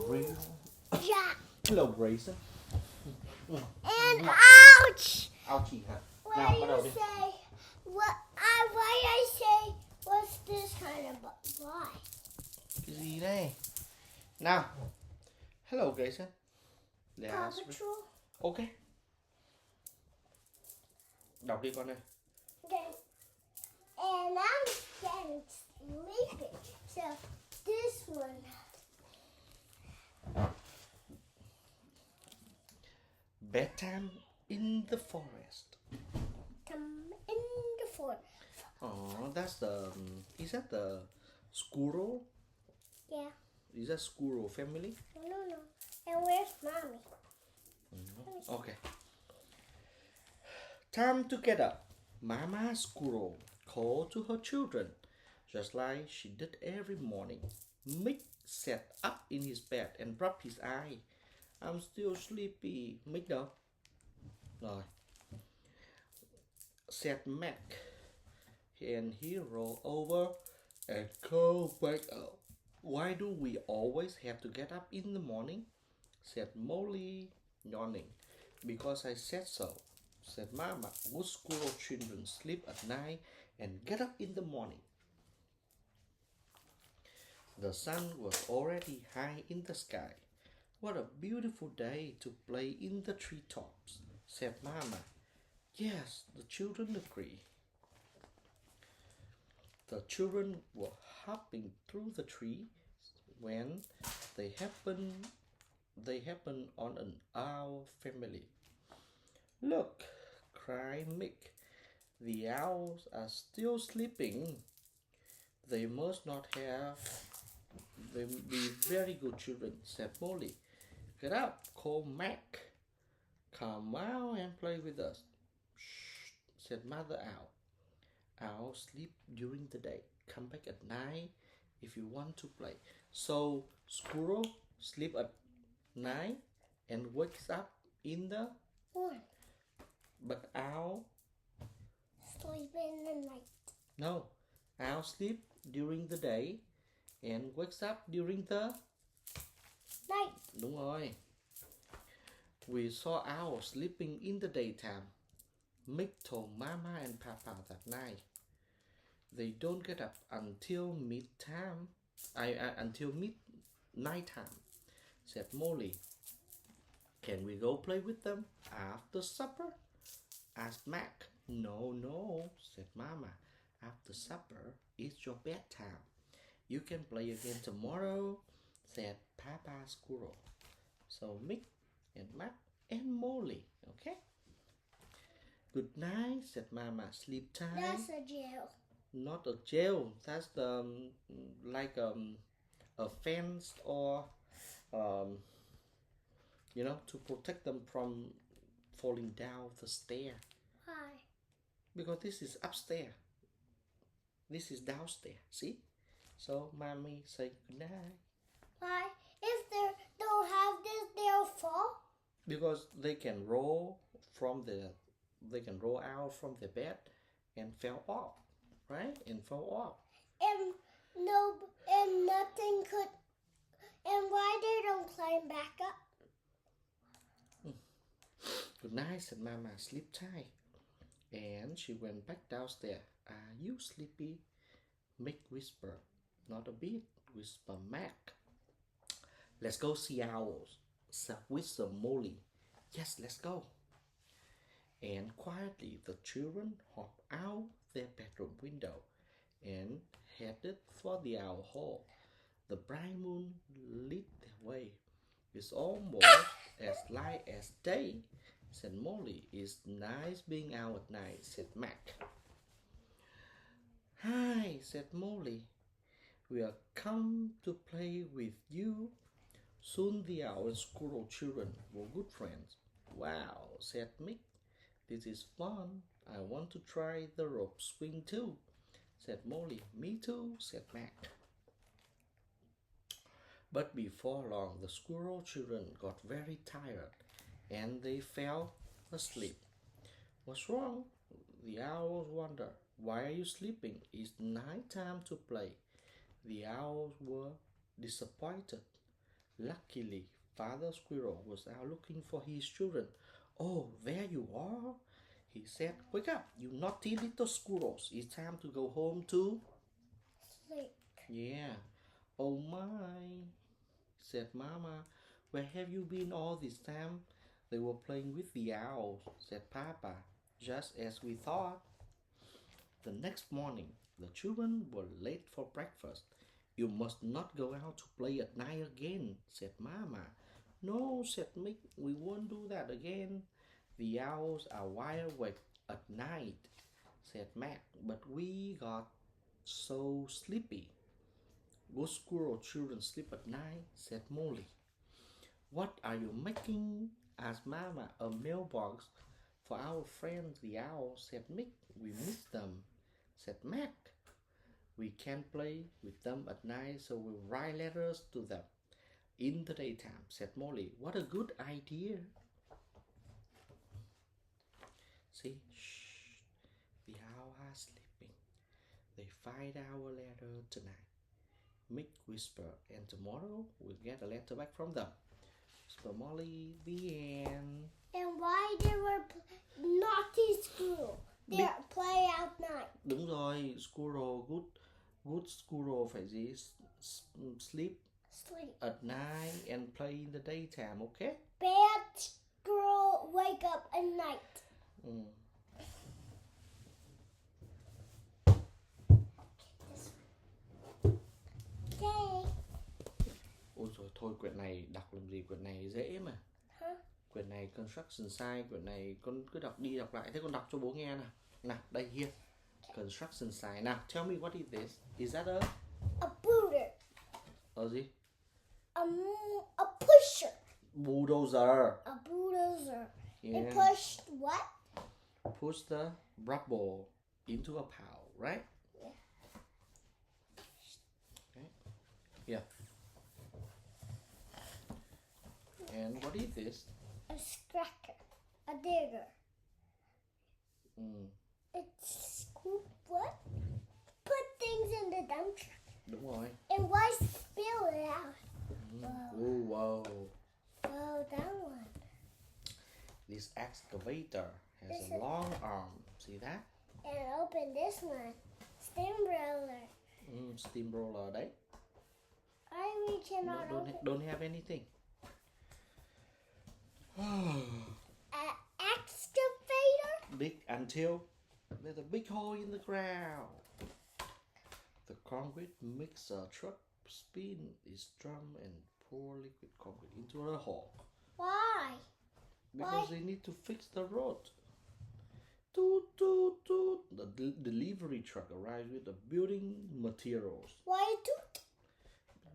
real. Yeah. Hello Grayson. And ouch! Ouchie hả? Why Nào bắt đầu you đi. say why I say what's this kind of why? Cái gì đây? Nào. Hello Grayson. Paw Patrol. Ok. Đọc đi con ơi. Okay. And I'm getting sleepy. So this one. Bedtime in the forest. Come in the forest. Oh, that's the. Is that the squirrel? Yeah. Is that squirrel family? No. And where's mommy? Okay. Time to get up. Mama squirrel called to her children, just like she did every morning. Mick sat up in his bed and rubbed his eye. I'm still sleepy. Mick đâu? Rồi. Said Mac. And he rolled over and curled back up. Why do we always have to get up in the morning? Said Molly, yawning. Because I said so, said Mama. Good squirrel children sleep at night and get up in the morning. The sun was already high in the sky. What a beautiful day to play in the treetops, said Mama. Yes, the children agree. The children were hopping through the trees when they happened on an owl family. Look, cried Mick. The owls are still sleeping. They must not have them be very good children, said Molly. Get up, called Mac. Come out and play with us. Shh, said Mother Owl. Owls sleep during the day. Come back at night if you want to play. So squirrel sleep at night and wakes up in the Morning. but owl Sleep in the night. no. Owl sleep during the day and wakes up during the Night. Đúng rồi. We saw owls sleeping in the daytime. Mick told Mama and Papa that night. They don't get up until midtime. Until midnight time, said Molly. Can we go play with them after supper? Asked Mac. No, said Mama. After supper, it's your bedtime. You can play again tomorrow, said Papa Squirrel. So Mick and Mac and Molly, okay? Good night, said Mama. Sleep tight. That's a jail. Not a jail. That's the like a fence or to protect them from falling down the stair. Why? Because this is upstairs. This is downstairs. See? So mommy say good night. Why? If they don't have this, they'll fall. Because they can roll out from the bed and fell off, right? And fall off. And nothing could. And why they don't climb back up? Good night, said Mama. Sleep tight. And she went back downstairs. Are you sleepy? Mick whispered. Not a bit, whispered Mac. Let's go see owls, said whispered Molly. Yes, let's go. And quietly the children hopped out their bedroom window and headed for the owl hole. The bright moon lit their way. It's almost as light as day, said Molly. It's nice being out at night, said Mac. Hi, said Molly. We are come to play with you. Soon the owl and squirrel children were good friends. Wow, said Mick. This is fun. I want to try the rope swing too, said Molly. Me too, said Mac. But before long, the squirrel children got very tired and they fell asleep. What's wrong? The owls wondered. Why are you sleeping? It's night time to play. The owls were disappointed. Luckily, Father Squirrel was out looking for his children. Oh, there you are, he said. Wake up, you naughty little squirrels. It's time to go home too. Sleep. Yeah. Oh my, said Mama. Where have you been all this time? They were playing with the owls, said Papa. Just as we thought. The next morning, the children were late for breakfast. You must not go out to play at night again, said Mama. No, said Mick, we won't do that again. The owls are wide awake at night, said Mac, but we got so sleepy. Good squirrel children sleep at night, said Molly. What are you making? Asked Mama. A mailbox for our friends the owls, said Mick. We miss them, said Mac. We can't play with them at night, so we'll write letters to them in the daytime, said Molly. What a good idea. See, shh, the owls are sleeping. They find our letter tonight. Mick whispered, and tomorrow we'll get a letter back from them. Whisper Molly, the end. And why they were naughty squirrel? They play out night. Đúng rồi, squirrel, good squirrel phải gì? Sleep Sleep. at night and play in the daytime, okay? Bad squirrel wake up at night. Okay. Ôi rồi thôi, quyển này đọc làm gì, quyển này dễ mà. Hả? Quyển này construction sign, quyển này con cứ đọc đi đọc lại. Thế con đọc cho bố nghe nào. Nào, đây here. Construction sign. Nào, tell me what is this? Is that A booter. gì? A pusher. Bulldozer. A bulldozer. Yeah. It pushed what? Push the rubble into a pile, right? Yeah. Okay. Yeah. And what is this? A scracker. A digger. Mm, It's scoop what? Put things in the dump truck. đúng rồi. And why spill it out? Oh, wow. Oh, that one. This excavator has This a is- long arm. See that? And open this one. Steamroller. Steamroller đấy. We No, cannot open. don't have anything. An excavator? Dig until there's a big hole in the ground. The concrete mixer truck spin its drum and pour liquid concrete into the hole. Why? Because they need to fix the road. Toot, toot, toot. The delivery truck arrives with the building materials. Why toot?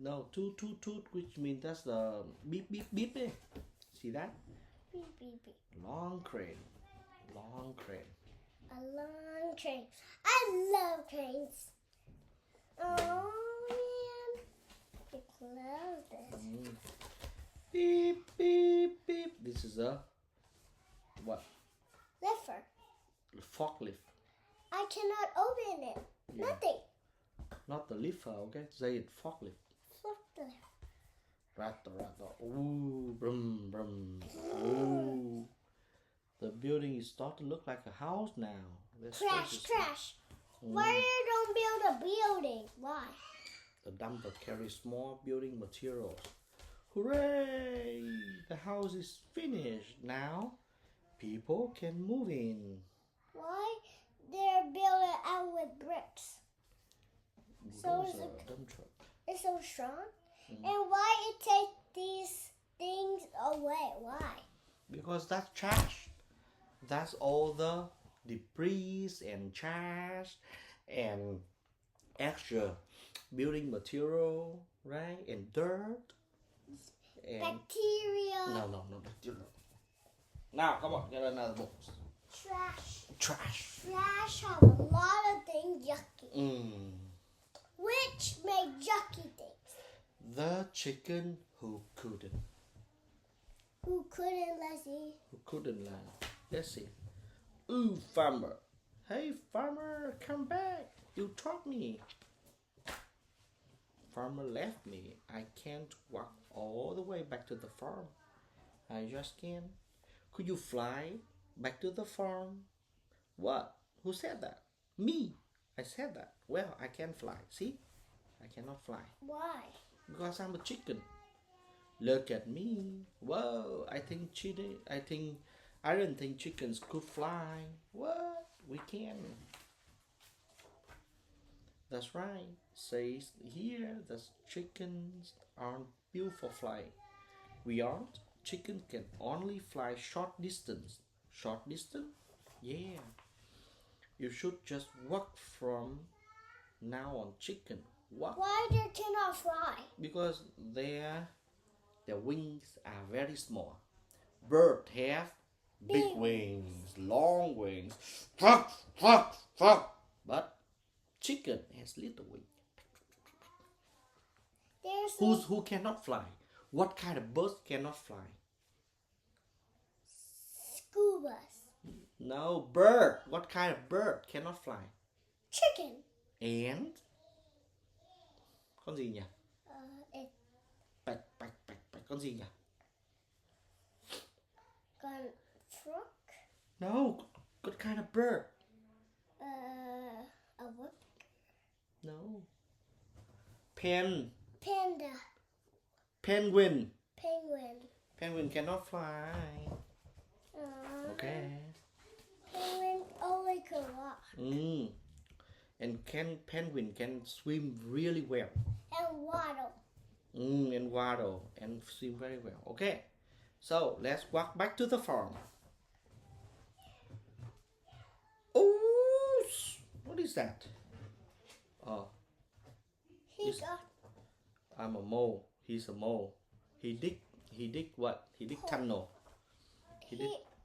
No, toot, toot, toot, which means that's the beep, beep, beep. Eh? See that? Beep, beep, beep. Long crane. Long crane. A long train. I love trains. Oh, man. You close this. Beep, beep, beep. This is a what? Lifer. Forklift. I cannot open it. Yeah. Nothing. Not the lifter, okay? Say it, forklift. Forklift. Rattle, rattle. Ooh, brum, brum. Ooh. The building is starting to look like a house now. Let's Trash, focus. trash. Why you don't build a building? Why? The dumper carries small building materials. Hooray! The house is finished. Now, people can move in. Why they're building out with bricks? So is Bulldozer, dump truck. It's so strong. And why it take these things away? Why? Because that's trash. That's all the debris and trash and extra building material, right? And dirt. And Bacteria. no, bacteria. Now, come on, get another box. Trash. Trash. Trash have a lot of things yucky. Which make yucky things. The chicken who couldn't. Who couldn't, Leslie? Who couldn't land. Let's see. Ooh, farmer. Hey, farmer, come back. You taught me. Farmer left me. I can't walk all way back to the farm. I just can. Could you fly back to the farm? What? Who said that? Me. I said that. Well, I can fly. See? I cannot fly. Why? Because I'm a chicken. Look at me. Whoa, I don't think chickens could fly. What? We can. That's right. Says here that chickens aren't built for flying. We aren't. Chicken can only fly short distance. Short distance? Yeah. You should just walk from now on, chicken. Walk. Why they cannot fly? Because their wings are very small. Birds have big wings, long wings. Fuck, fuck, fuck. But chicken has little wings. Who cannot fly? What kind of birds cannot fly? Scubas. No, bird. What kind of bird cannot fly? Chicken. And con gì nhỉ? It Bạch. Con gì nhỉ? got frog. No. What kind of bird? A what? No. Pen. Panda. Penguin. Penguin. Penguin cannot fly. Okay. Penguin only can walk. And penguin can swim really well. And waddle. And waddle and swim very well. Okay. So let's walk back to the farm. Oh, what is that? Oh, I'm a mole. He's a mole. He dig what? He dig tunnel.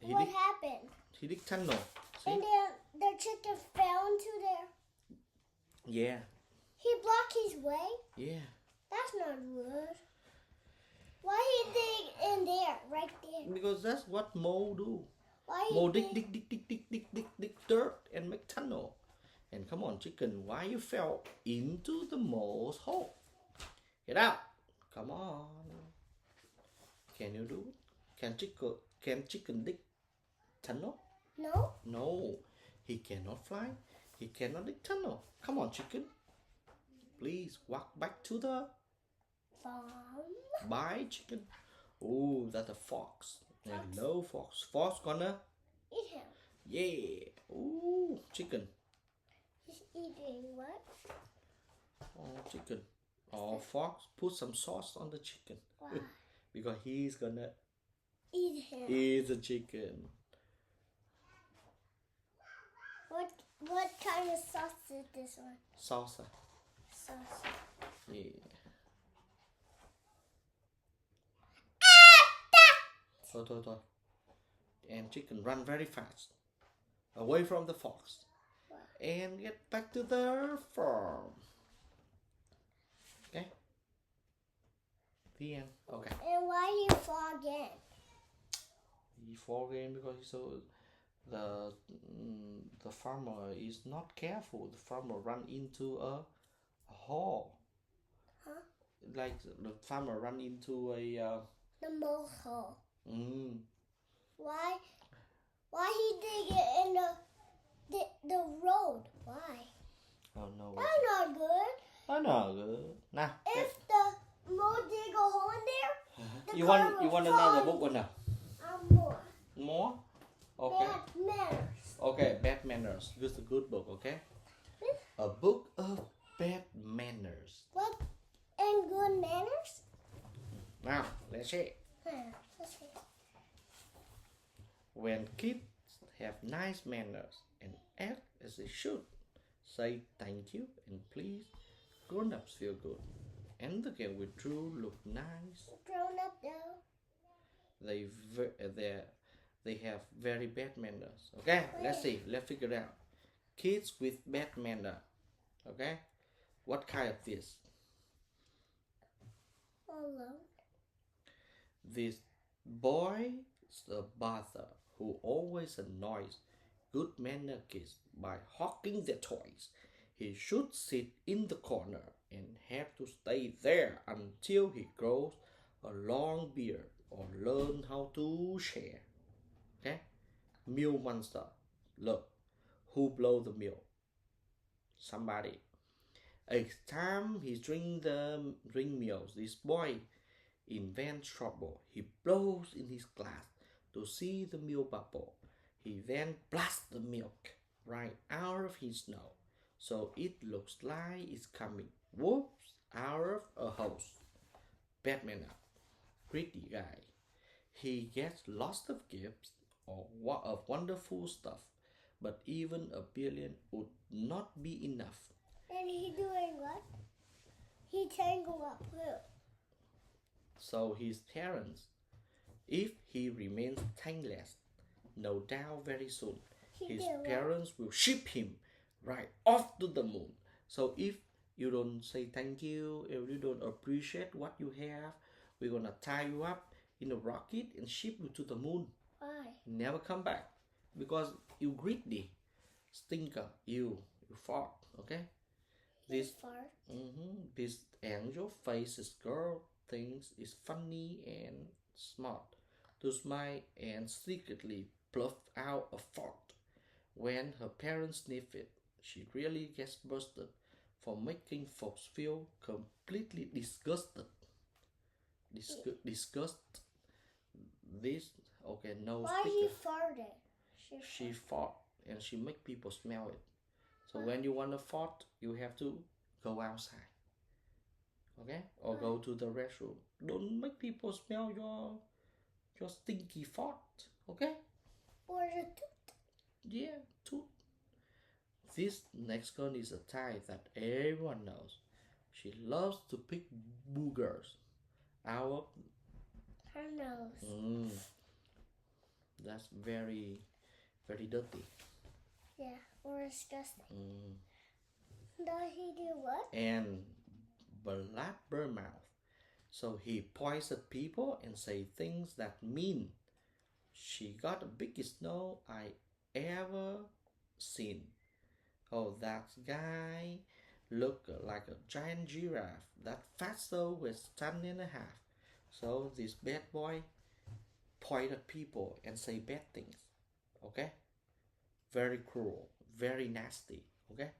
What happened? He dig tunnel. See? And then the chicken fell into there. Yeah. He blocked his way? Yeah. That's not good. Why he dig in there, right there? Because that's what mole do. Why he Mole dig dirt and make tunnel. And come on, chicken, why you fell into the mole's hole? Get out. Come on. Can you do it? Can chicken dig tunnel? No. No. He cannot fly. He cannot dig tunnel. Come on, chicken. Please walk back to the farm. Bye, chicken. Oh, that's a fox. Hello, fox. Fox gonna eat him. Yeah. Oh, chicken. He's eating what? Oh, chicken. Oh, fox. Put some sauce on the chicken. Why? Because he's gonna Eat him. eat the chicken. What kind of sauce is this one? Salsa. Sauce. Yeah. Thôi. And chicken run very fast away from the fox. Wow. And get back to the farm. Okay. The end. Okay. And why he fall again? He fall again because the farmer is not careful. The farmer run into a hole. Huh? Like the farmer run into a The mole hole. Mm. Why he dig it in the road? Why? Oh no. That's not good. Oh no, good. Now. If the mole dig a hole in there, the You car want will another fall book or no? more. More? Okay. Bad manners. Okay, bad manners. This is a good book, okay? A book of bad manners. What? And good manners? Now, let's see. Let's see. When kids have nice manners and act as they should, say thank you and please, grown-ups feel good. And the girl with Drew look nice. Grown up though. They have very bad manners. Okay, let's see. Let's figure it out. Kids with bad manner. Okay, what kind of this? Alone. This boy is a bother who always annoys good manner kids by hawking their toys. He should sit in the corner and have to stay there until he grows a long beard, or learn how to share. Okay? Meal monster. Look, who blow the milk? Somebody. Each time he drink milk, this boy invents trouble. He blows in his glass to see the milk bubble. He then blasts the milk right out of his nose, so it looks like it's coming whoops out of a hose. Batman up, pretty guy. He gets lots of gifts of wonderful stuff, but even a billion would not be enough. And he doing what? He tangled up who? So his parents, if he remains tangless, no doubt very soon his parents will ship him right off to the moon. So if you don't say thank you, if you don't appreciate what you have, we're gonna tie you up in a rocket and ship you to the moon. Why? Never come back because you greedy, stinker, you fart. Okay. This angel faces girl thinks is funny and smart to smile and secretly bluff out a fart. When her parents sniff it, she really gets busted for making folks feel completely disgusted. Disgust. This okay no. Why sticker. he farted? She fart and she make people smell it. So when you want to fart, you have to go outside, okay, or go to the restroom. Don't make people smell your stinky fart, okay? Or the tooth. Yeah, tooth. This next one is a type that everyone knows. She loves to pick boogers out of her nose. That's very, very dirty. Yeah, or disgusting. Does he do what? And blabber mouth. So he points at people and say things that mean she got the biggest nose I ever seen. Oh, that guy look like a giant giraffe. That fatso was 10.5. So this bad boy point at people and say bad things. Okay? Very cruel, very nasty. Okay?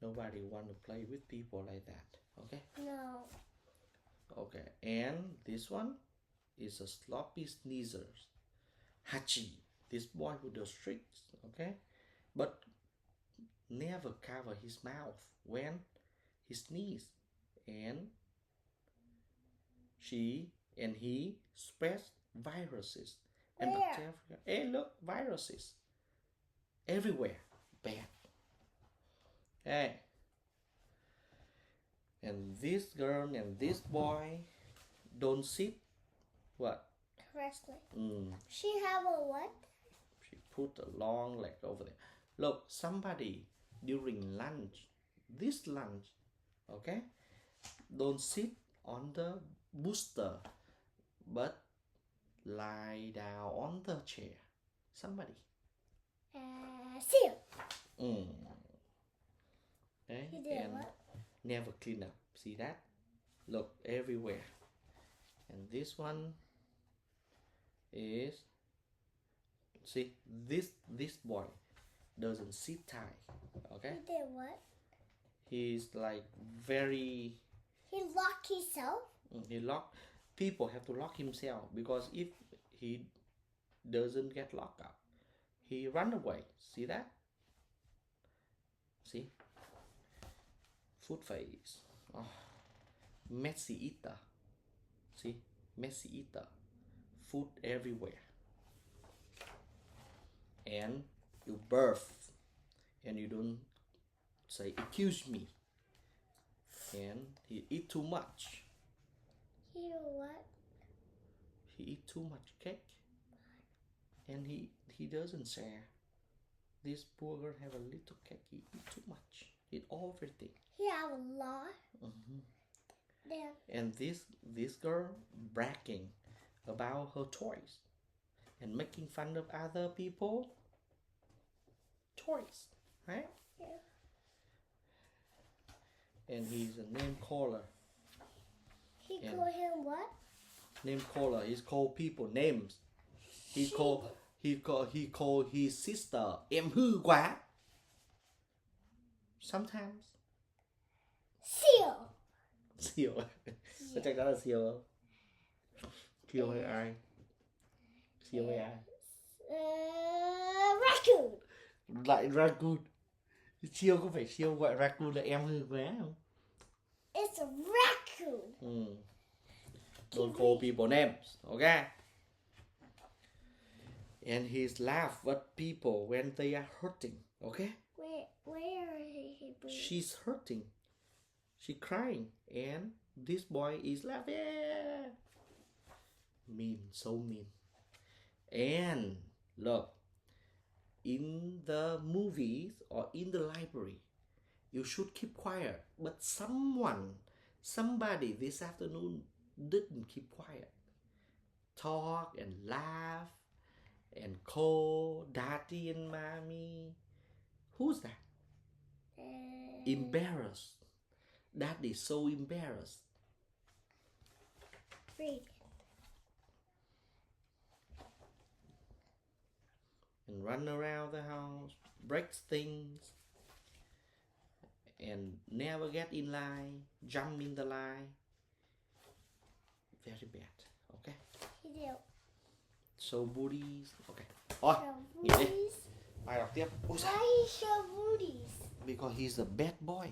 Nobody want to play with people like that. Okay? No. Okay, and this one is a sloppy sneezer. Hachi. This boy who does tricks. Okay? But never cover his mouth when he sneezes. And he spreads viruses and bacteria. Hey, look, viruses everywhere. Bad. Hey. And this girl and this boy don't sit what? Correctly. She have a what? She put a long leg over there. Look, somebody during lunch, this lunch, okay, don't sit on the booster, but lie down on the chair. Somebody. See you. Okay? He did and what? Never clean up. See that? Look everywhere. And this one is, see, this boy doesn't sit tight. Okay? He did what? He's like very. He locked himself. People have to lock himself because if he doesn't get locked up, he run away. See that? See? Food face. Oh. Messy eater. See? Messy eater. Food everywhere. And you birth and you don't say accuse me. And he eat too much. He do what? He eat too much cake. And he doesn't share. This poor girl have a little cake. He eat too much. Eat everything. He have a lot. Yeah. And this girl bragging about her toys and making fun of other people toys, right? Yeah. And he's a name caller. He And- called him what? Name caller. He's called people names. He called his sister em hư quá. Sometimes. Seal. Siêu. Có chắc đó là siêu không? Siêu hay ai? Siêu hay ai? Raccoon. Lại raccoon. Siêu có phải siêu gọi raccoon là em hư quá không? It's a raccoon. Don't call people names, okay? And he's laugh at people when they are hurting, okay? Where he breathe? She's hurting. She crying, and this boy is laughing. Mean, so mean. And look, in the movies or in the library, you should keep quiet. But somebody this afternoon didn't keep quiet. Talk and laugh and call daddy and mommy. Who's that? Embarrassed. Daddy's so embarrassed. Read. And run around the house, breaks things, and never get in line, jump in the line. Very bad, okay? He did. So booties, okay. Thôi, nghỉ đi. Booties. Bài đọc tiếp. Ôi giời. Why he show booties? Because he's a bad boy.